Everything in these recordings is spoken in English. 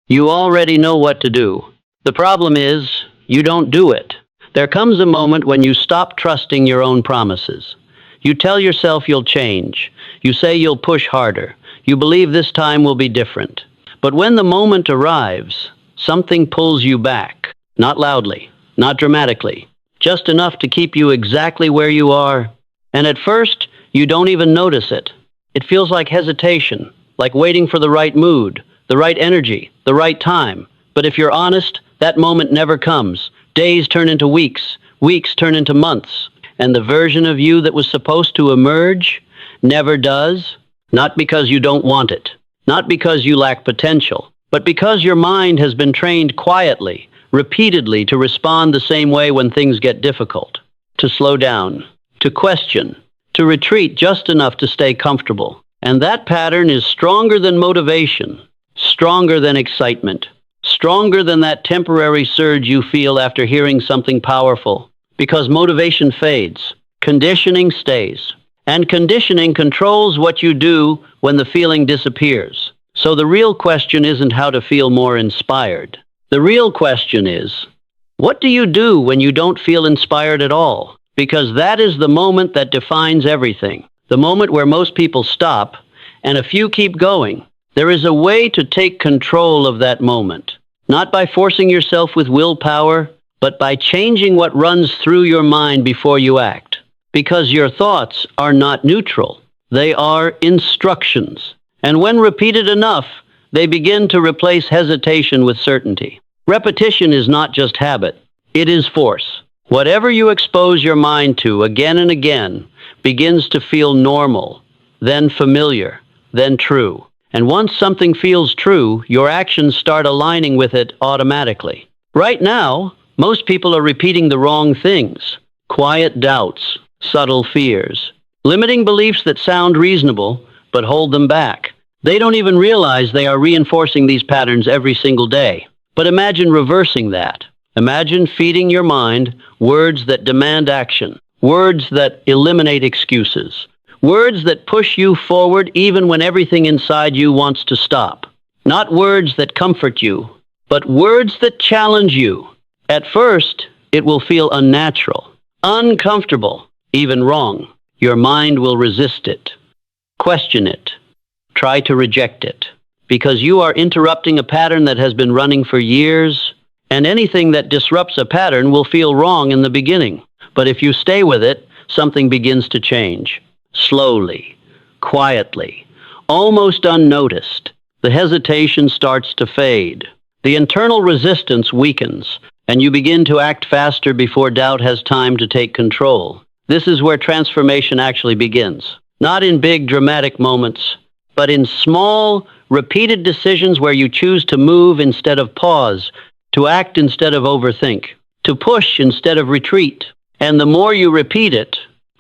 You already know what to do. The problem is, you don't do it. There comes a moment when you stop trusting your own promises. You tell yourself you'll change. You say you'll push harder. You believe this time will be different. But when the moment arrives, something pulls you back. Not loudly, not dramatically, just enough to keep you exactly where you are. And at first, you don't even notice it. It feels like hesitation, like waiting for the right mood, the right energy, the right time. But if you're honest, that moment never comes. Days turn into weeks, weeks turn into months, and the version of you that was supposed to emerge never does. Not because you don't want it, not because you lack potential, but because your mind has been trained quietly, repeatedly to respond the same way when things get difficult. To slow down, to question, to retreat just enough to stay comfortable. And that pattern is stronger than motivation, stronger than excitement, stronger than that temporary surge you feel after hearing something powerful. Because motivation fades, conditioning stays. And conditioning controls what you do when the feeling disappears. So the real question isn't how to feel more inspired. The real question is, what do you do when you don't feel inspired at all? Because that is the moment that defines everything. The moment where most people stop and a few keep going. There is a way to take control of that moment. Not by forcing yourself with willpower, but by changing what runs through your mind before you act. Because your thoughts are not neutral. They are instructions. And when repeated enough, they begin to replace hesitation with certainty. Repetition is not just habit. It is force. Whatever you expose your mind to again and again begins to feel normal, then familiar, then true. And once something feels true, your actions start aligning with it automatically. Right now, most people are repeating the wrong things. Quiet doubts, subtle fears, limiting beliefs that sound reasonable but hold them back. They don't even realize they are reinforcing these patterns every single day. But imagine reversing that. Imagine feeding your mind words that demand action, words that eliminate excuses, words that push you forward even when everything inside you wants to stop. Not words that comfort you, but words that challenge you. At first, it will feel unnatural, uncomfortable, even wrong. Your mind will resist it, question it, try to reject it, because you are interrupting a pattern that has been running for years, and anything that disrupts a pattern will feel wrong in the beginning. But if you stay with it, something begins to change. Slowly, quietly, almost unnoticed. The hesitation starts to fade. The internal resistance weakens, and you begin to act faster before doubt has time to take control. This is where transformation actually begins. Not in big dramatic moments, but in small, repeated decisions where you choose to move instead of pause, to act instead of overthink, to push instead of retreat. And the more you repeat it,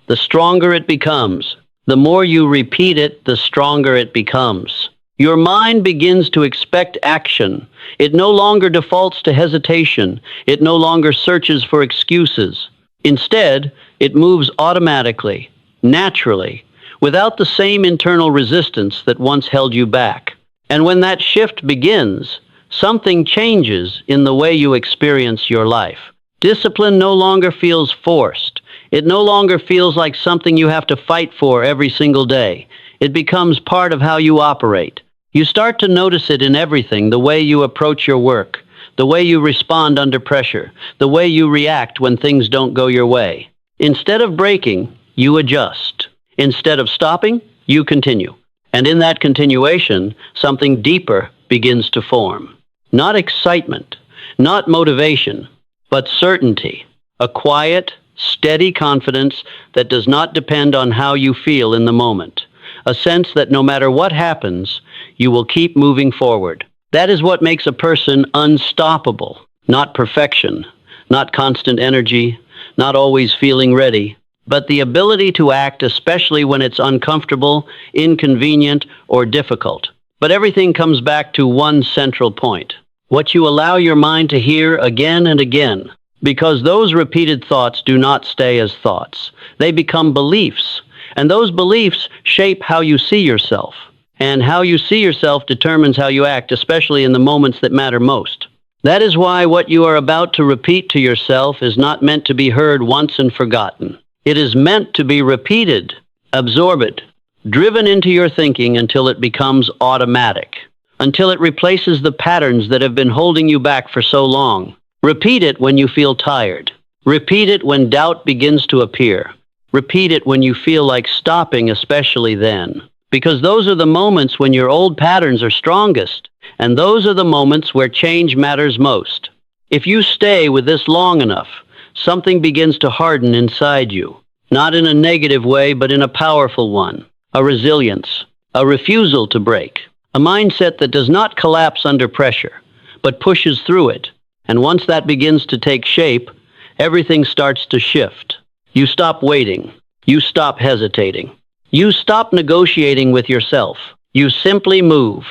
the stronger it becomes. The more you repeat it, the stronger it becomes. Your mind begins to expect action. It no longer defaults to hesitation. It no longer searches for excuses. Instead, it moves automatically, naturally, without the same internal resistance that once held you back. And when that shift begins, something changes in the way you experience your life. Discipline no longer feels forced. It no longer feels like something you have to fight for every single day. It becomes part of how you operate. You start to notice it in everything, the way you approach your work, the way you respond under pressure, the way you react when things don't go your way. Instead of breaking, you adjust. Instead of stopping, you continue. And in that continuation, something deeper begins to form. Not excitement, not motivation, but certainty. A quiet, steady confidence that does not depend on how you feel in the moment. A sense that no matter what happens, you will keep moving forward. That is what makes a person unstoppable. Not perfection, not constant energy, not always feeling ready, but the ability to act especially when it's uncomfortable, inconvenient, or difficult. But everything comes back to one central point. What you allow your mind to hear again and again. Because those repeated thoughts do not stay as thoughts. They become beliefs. And those beliefs shape how you see yourself. And how you see yourself determines how you act, especially in the moments that matter most. That is why what you are about to repeat to yourself is not meant to be heard once and forgotten. It is meant to be repeated, absorbed, driven into your thinking until it becomes automatic, until it replaces the patterns that have been holding you back for so long. Repeat it when you feel tired. Repeat it when doubt begins to appear. Repeat it when you feel like stopping, especially then. Because those are the moments when your old patterns are strongest, and those are the moments where change matters most. If you stay with this long enough, something begins to harden inside you. Not in a negative way, but in a powerful one. A resilience, a refusal to break, a mindset that does not collapse under pressure, but pushes through it. And once that begins to take shape, everything starts to shift. You stop waiting. You stop hesitating. You stop negotiating with yourself. You simply move.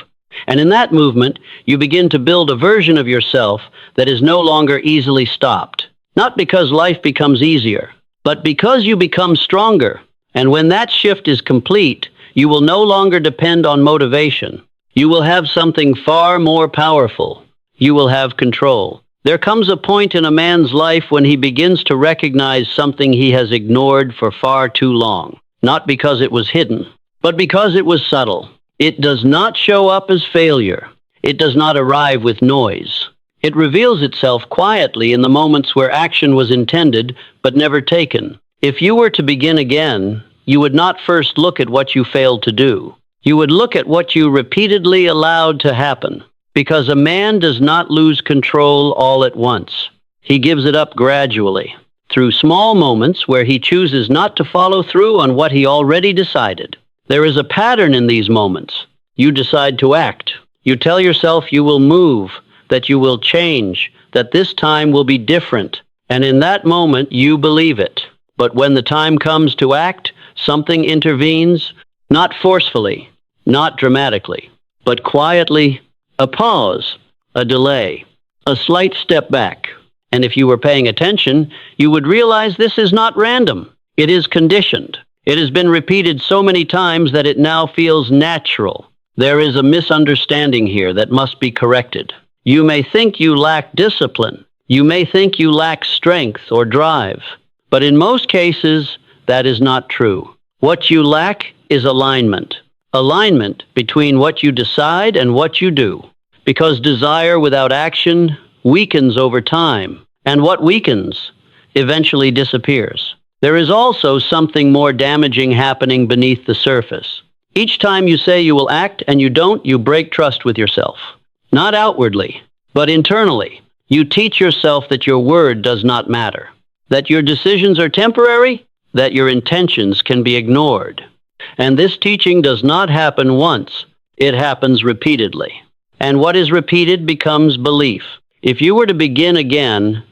And in that movement, you begin to build a version of yourself that is no longer easily stopped. Not because life becomes easier, but because you become stronger. And when that shift is complete, you will no longer depend on motivation. You will have something far more powerful. You will have control. There comes a point in a man's life when he begins to recognize something he has ignored for far too long. Not because it was hidden, but because it was subtle. It does not show up as failure. It does not arrive with noise. It reveals itself quietly in the moments where action was intended but never taken. If you were to begin again, you would not first look at what you failed to do. You would look at what you repeatedly allowed to happen. Because a man does not lose control all at once. He gives it up gradually, through small moments where he chooses not to follow through on what he already decided. There is a pattern in these moments. You decide to act. You tell yourself you will move, that you will change, that this time will be different. And in that moment, you believe it. But when the time comes to act, something intervenes, not forcefully, not dramatically, but quietly. A pause, a delay, a slight step back. And if you were paying attention, you would realize this is not random. It is conditioned. It has been repeated so many times that it now feels natural. There is a misunderstanding here that must be corrected. You may think you lack discipline. You may think you lack strength or drive. But in most cases, that is not true. What you lack is alignment. Alignment between what you decide and what you do. Because desire without action weakens over time, and what weakens eventually disappears. There is also something more damaging happening beneath the surface. Each time you say you will act and you don't, you break trust with yourself. Not outwardly, but internally. You teach yourself that your word does not matter, that your decisions are temporary, that your intentions can be ignored. And this teaching does not happen once, it happens repeatedly. And what is repeated becomes belief. If you were to begin again,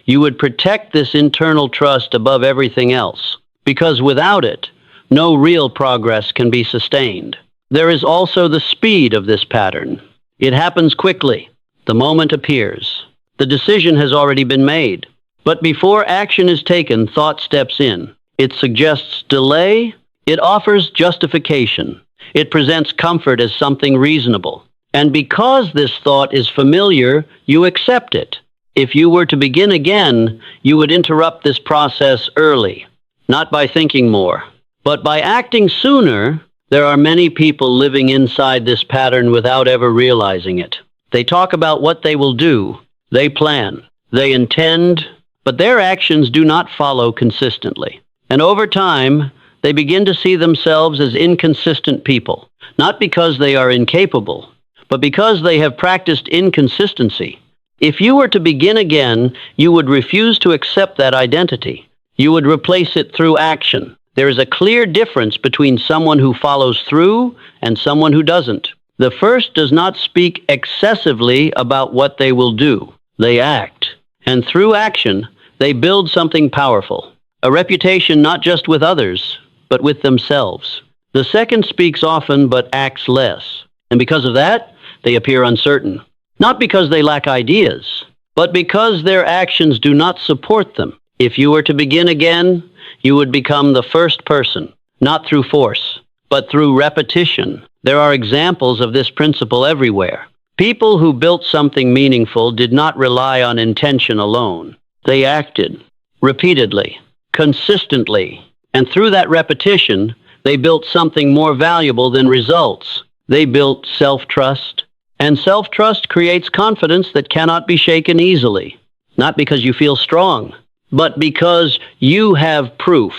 you would protect this internal trust above everything else, because without it, no real progress can be sustained. There is also the speed of this pattern. It happens quickly. The moment appears. The decision has already been made. But before action is taken, thought steps in. It suggests delay. It offers justification. It presents comfort as something reasonable. And because this thought is familiar, you accept it. If you were to begin again, you would interrupt this process early, not by thinking more, but by acting sooner. There are many people living inside this pattern without ever realizing it. They talk about what they will do, they plan, they intend, but their actions do not follow consistently. And over time, they begin to see themselves as inconsistent people, not because they are incapable, but because they have practiced inconsistency. If you were to begin again, you would refuse to accept that identity. You would replace it through action. There is a clear difference between someone who follows through and someone who doesn't. The first does not speak excessively about what they will do. They act. And through action, they build something powerful. A reputation not just with others, but with themselves. The second speaks often but acts less. And because of that, they appear uncertain. Not because they lack ideas, but because their actions do not support them. If you were to begin again, you would become the first person, not through force, but through repetition. There are examples of this principle everywhere. People who built something meaningful did not rely on intention alone. They acted repeatedly, consistently, and through that repetition, they built something more valuable than results. They built self-trust, and self-trust creates confidence that cannot be shaken easily. Not because you feel strong, but because you have proof.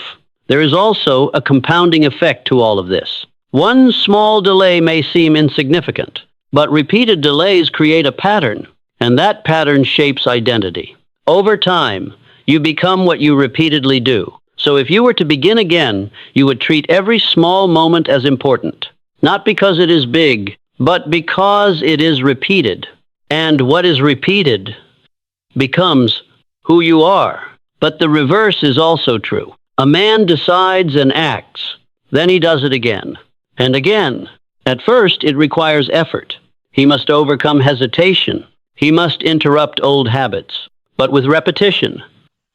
There is also a compounding effect to all of this. One small delay may seem insignificant, but repeated delays create a pattern, and that pattern shapes identity. Over time, you become what you repeatedly do. So if you were to begin again, you would treat every small moment as important. Not because it is big, but because it is repeated. And what is repeated becomes who you are. But the reverse is also true. A man decides and acts, then he does it again and again. At first, it requires effort. He must overcome hesitation. He must interrupt old habits. But with repetition,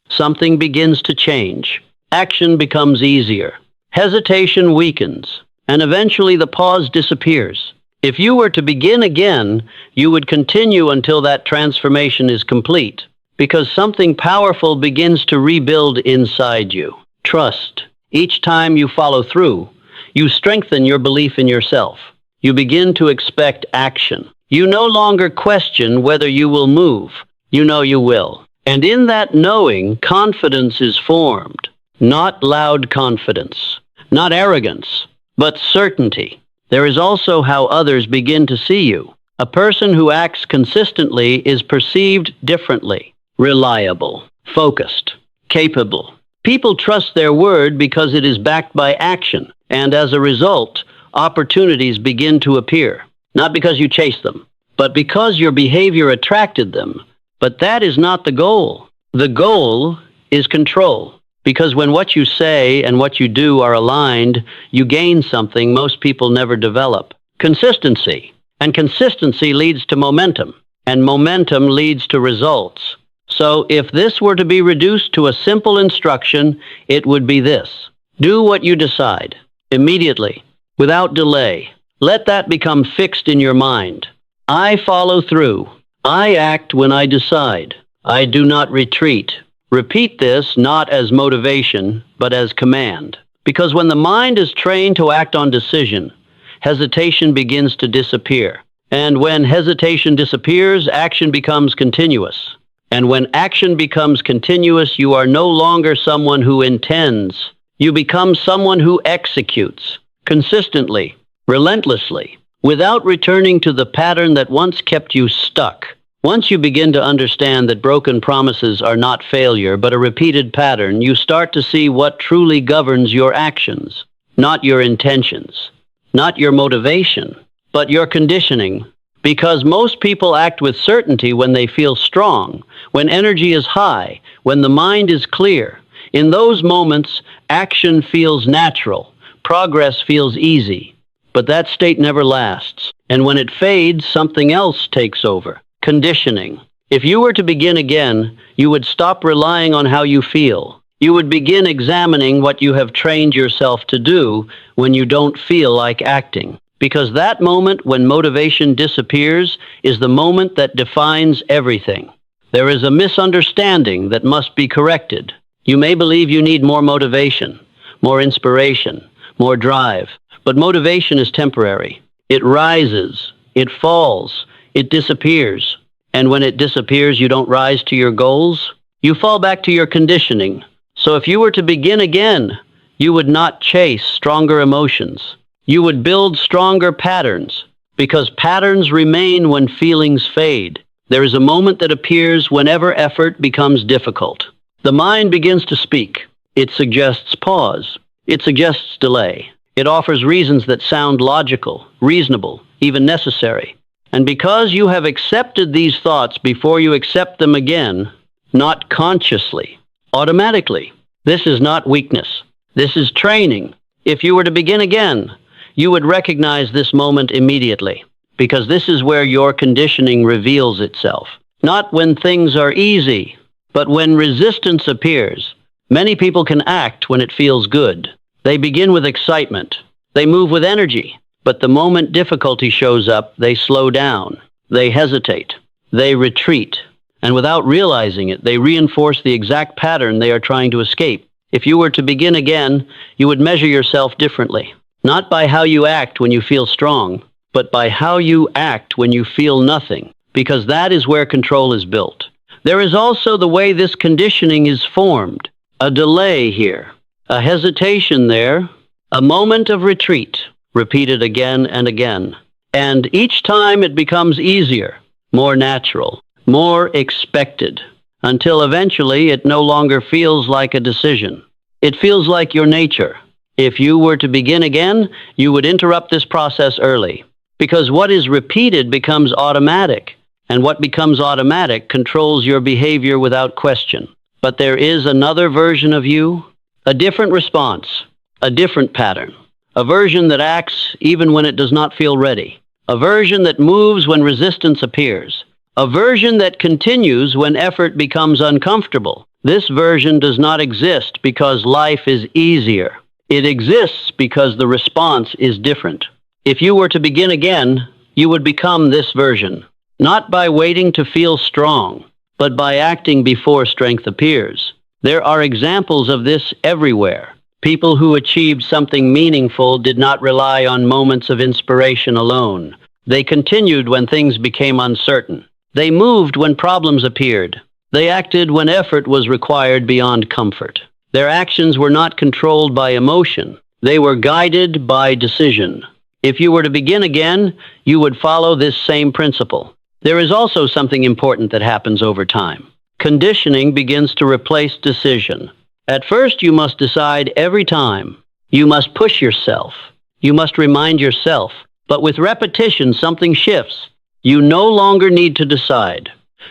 something begins to change. Action becomes easier. Hesitation weakens, and eventually the pause disappears. If you were to begin again, you would continue until that transformation is complete, because something powerful begins to rebuild inside you. Trust. Each time you follow through, you strengthen your belief in yourself. You begin to expect action. You no longer question whether you will move. You know you will. And in that knowing, confidence is formed. Not loud confidence, not arrogance, but certainty. There is also how others begin to see you. A person who acts consistently is perceived differently. Reliable, focused, capable. People trust their word because it is backed by action, and as a result, opportunities begin to appear. Not because you chase them, but because your behavior attracted them. But that is not the goal. The goal is control. Because when what you say and what you do are aligned, you gain something most people never develop. Consistency. And consistency leads to momentum. And momentum leads to results. So if this were to be reduced to a simple instruction, it would be this. Do what you decide, immediately, without delay. Let that become fixed in your mind. I follow through. I act when I decide. I do not retreat. Repeat this not as motivation, but as command. Because when the mind is trained to act on decision, hesitation begins to disappear. And when hesitation disappears, action becomes continuous. And when action becomes continuous, you are no longer someone who intends. You become someone who executes, consistently, relentlessly, without returning to the pattern that once kept you stuck. Once you begin to understand that broken promises are not failure, but a repeated pattern, you start to see what truly governs your actions. Not your intentions, not your motivation, but your conditioning. Because most people act with certainty when they feel strong, when energy is high, when the mind is clear. In those moments, action feels natural, progress feels easy. But that state never lasts. And when it fades, something else takes over. Conditioning. If you were to begin again, you would stop relying on how you feel. You would begin examining what you have trained yourself to do when you don't feel like acting. Because that moment when motivation disappears is the moment that defines everything. There is a misunderstanding that must be corrected. You may believe you need more motivation, more inspiration, more drive. But motivation is temporary. It rises, it falls, it disappears. And when it disappears, you don't rise to your goals. You fall back to your conditioning. So if you were to begin again, you would not chase stronger emotions. You would build stronger patterns, because patterns remain when feelings fade. There is a moment that appears whenever effort becomes difficult. The mind begins to speak. It suggests pause. It suggests delay. It offers reasons that sound logical, reasonable, even necessary. And because you have accepted these thoughts before you accept them again, not consciously, automatically, this is not weakness. This is training. If you were to begin again, you would recognize this moment immediately, because this is where your conditioning reveals itself. Not when things are easy, but when resistance appears. Many people can act when it feels good. They begin with excitement. They move with energy. But the moment difficulty shows up, they slow down, they hesitate, they retreat, and without realizing it, they reinforce the exact pattern they are trying to escape. If you were to begin again, you would measure yourself differently, not by how you act when you feel strong, but by how you act when you feel nothing, because that is where control is built. There is also the way this conditioning is formed, a delay here, a hesitation there, a moment of retreat, repeated again and again. And each time it becomes easier, more natural, more expected, until eventually it no longer feels like a decision. It feels like your nature. If you were to begin again, you would interrupt this process early, because what is repeated becomes automatic, and what becomes automatic controls your behavior without question. But there is another version of you, a different response, a different pattern, a version that acts even when it does not feel ready, a version that moves when resistance appears, a version that continues when effort becomes uncomfortable. This version does not exist because life is easier. It exists because the response is different. If you were to begin again, you would become this version, not by waiting to feel strong, but by acting before strength appears. There are examples of this everywhere. People who achieved something meaningful did not rely on moments of inspiration alone. They continued when things became uncertain. They moved when problems appeared. They acted when effort was required beyond comfort. Their actions were not controlled by emotion. They were guided by decision. If you were to begin again, you would follow this same principle. There is also something important that happens over time. Conditioning begins to replace decision. At first, you must decide every time. You must push yourself. You must remind yourself. But with repetition, something shifts. You no longer need to decide.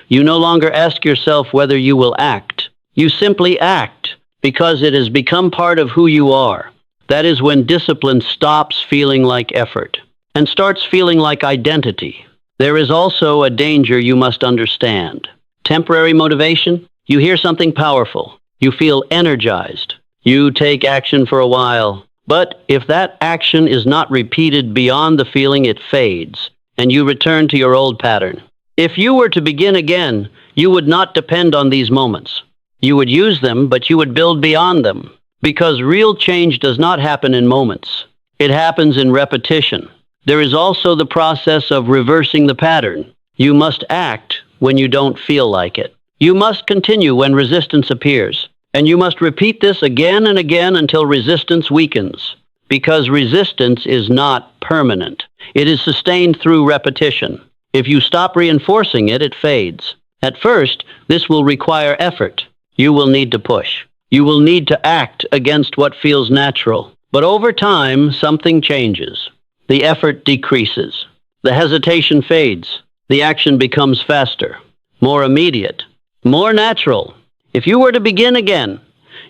You no longer ask yourself whether you will act. You simply act because it has become part of who you are. That is when discipline stops feeling like effort and starts feeling like identity. There is also a danger you must understand. Temporary motivation. You hear something powerful. You feel energized. You take action for a while. But if that action is not repeated beyond the feeling, it fades, and you return to your old pattern. If you were to begin again, you would not depend on these moments. You would use them, but you would build beyond them. Because real change does not happen in moments. It happens in repetition. There is also the process of reversing the pattern. You must act when you don't feel like it. You must continue when resistance appears. And you must repeat this again and again until resistance weakens. Because resistance is not permanent. It is sustained through repetition. If you stop reinforcing it, it fades. At first, this will require effort. You will need to push. You will need to act against what feels natural. But over time, something changes. The effort decreases. The hesitation fades. The action becomes faster, more immediate, more natural. If you were to begin again,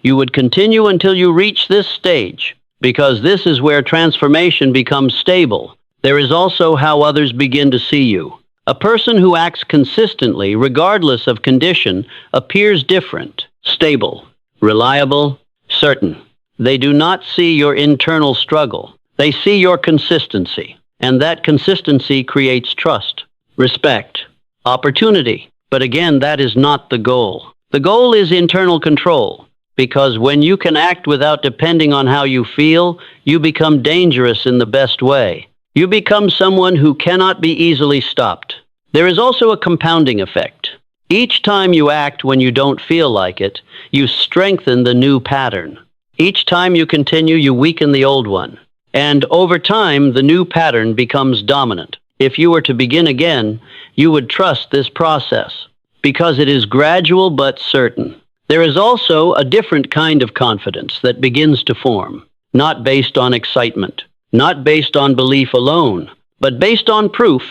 you would continue until you reach this stage, because this is where transformation becomes stable. There is also how others begin to see you. A person who acts consistently, regardless of condition, appears different, stable, reliable, certain. They do not see your internal struggle. They see your consistency, and that consistency creates trust, respect, opportunity. But again, that is not the goal. The goal is internal control, because when you can act without depending on how you feel, you become dangerous in the best way. You become someone who cannot be easily stopped. There is also a compounding effect. Each time you act when you don't feel like it, you strengthen the new pattern. Each time you continue, you weaken the old one. And over time, the new pattern becomes dominant. If you were to begin again, you would trust this process, because it is gradual but certain. There is also a different kind of confidence that begins to form, not based on excitement, not based on belief alone, but based on proof.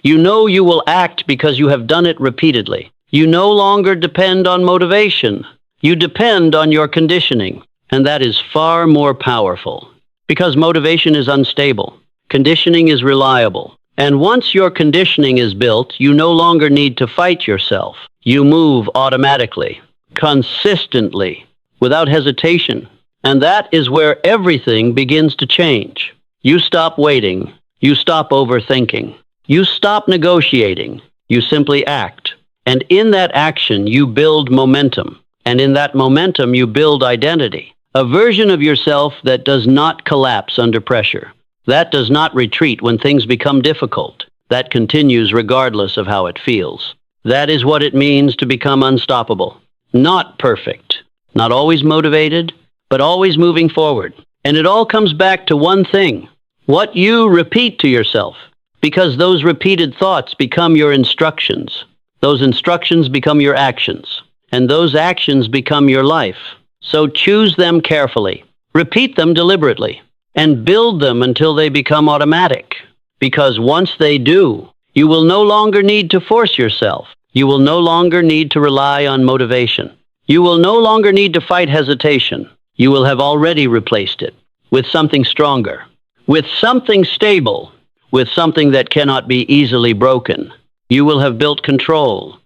You know you will act because you have done it repeatedly. You no longer depend on motivation. You depend on your conditioning, and that is far more powerful, because motivation is unstable. Conditioning is reliable. And once your conditioning is built, you no longer need to fight yourself. You move automatically, consistently, without hesitation. And that is where everything begins to change. You stop waiting. You stop overthinking. You stop negotiating. You simply act. And in that action, you build momentum. And in that momentum, you build identity. A version of yourself that does not collapse under pressure. That does not retreat when things become difficult. That continues regardless of how it feels. That is what it means to become unstoppable. Not perfect. Not always motivated, but always moving forward. And it all comes back to one thing: what you repeat to yourself. Because those repeated thoughts become your instructions. Those instructions become your actions. And those actions become your life. So choose them carefully. Repeat them deliberately. And build them until they become automatic. Because once they do, you will no longer need to force yourself. You will no longer need to rely on motivation. You will no longer need to fight hesitation. You will have already replaced it with something stronger, with something stable, with something that cannot be easily broken. You will have built control,